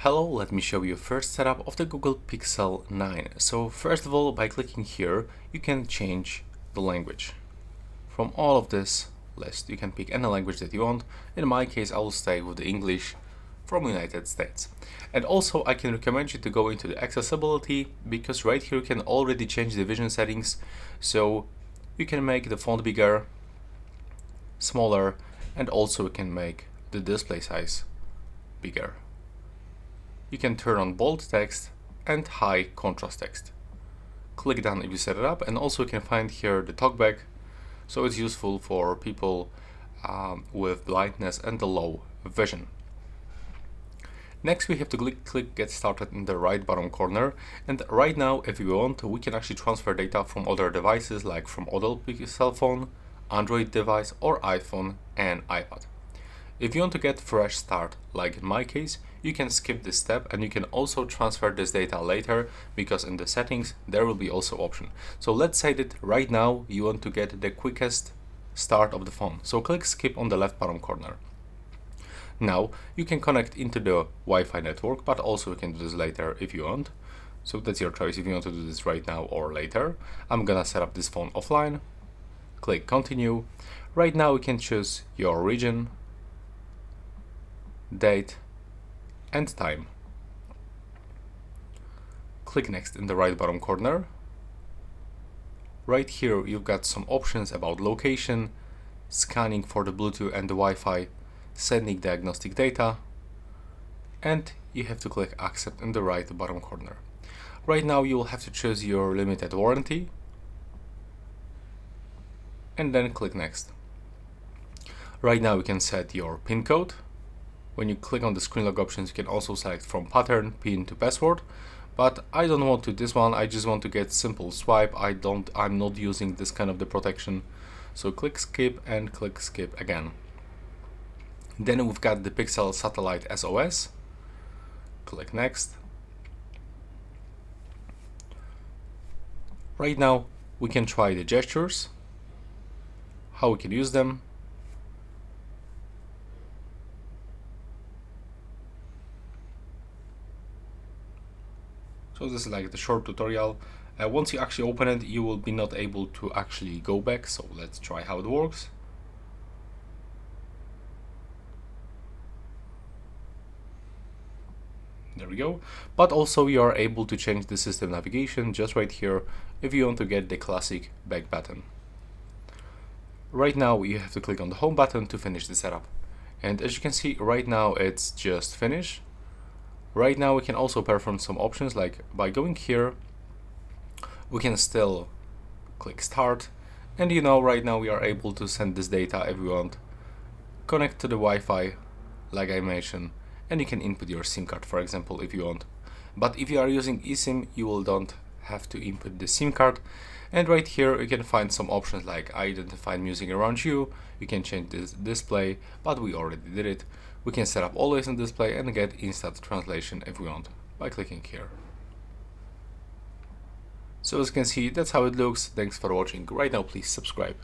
Hello, let me show you first setup of the Google Pixel 9. So first of all, by clicking here, you can change the language. From all of this list, you can pick any language that you want. In my case, I will stay with the English from United States. And also, I can recommend you to go into the accessibility, because right here you can already change the vision settings. So you can make the font bigger, smaller, and also you can make the display size bigger. You can turn on bold text and high contrast text. Click done if you set it up, and also you can find here the talkback, so it's useful for people with blindness and the low vision. Next we have to click get started in the right bottom corner, and right now if you want we can actually transfer data from other devices, like from other Pixel phone, Android device or iPhone and iPad. If you want to get fresh start, like in my case, you can skip this step and you can also transfer this data later, because in the settings there will be also option. So let's say that right now you want to get the quickest start of the phone. So click skip on the left bottom corner. Now you can connect into the Wi-Fi network, but also you can do this later if you want. So that's your choice if you want to do this right now or later. I'm gonna set up this phone offline. Click continue. Right now you can choose your region, date and time. Click next in the right bottom corner. Right here you've got some options about location, scanning for the Bluetooth and the Wi-Fi, sending diagnostic data, and you have to click accept in the right bottom corner. Right now you will have to choose your limited warranty and then click next. Right now you can set your PIN code. When you click on the screen lock options, you can also select from pattern, PIN to password, but I don't want to this one. I just want to get simple swipe. I'm not using this kind of the protection. So click skip and click skip again. Then we've got the Pixel Satellite SOS. Click next. Right now we can try the gestures, how we can use them. So this is like the short tutorial. Once you actually open it, you will be not able to actually go back. So let's try how it works. There we go. But also you are able to change the system navigation just right here if you want to get the classic back button. Right now you have to click on the home button to finish the setup. And as you can see right now it's just finished. Right now we can also perform some options, like by going here we can still click start, and right now we are able to send this data if we want, connect to the Wi-Fi like I mentioned, and you can input your SIM card, for example, if you want. But if you are using eSIM, you will don't have to input the SIM card. And right here you can find some options like identify music around you. You can change this display, but we already did it. We can set up always on display and get instant translation if we want by clicking here. So as you can see, that's how it looks. Thanks for watching. Right now please subscribe.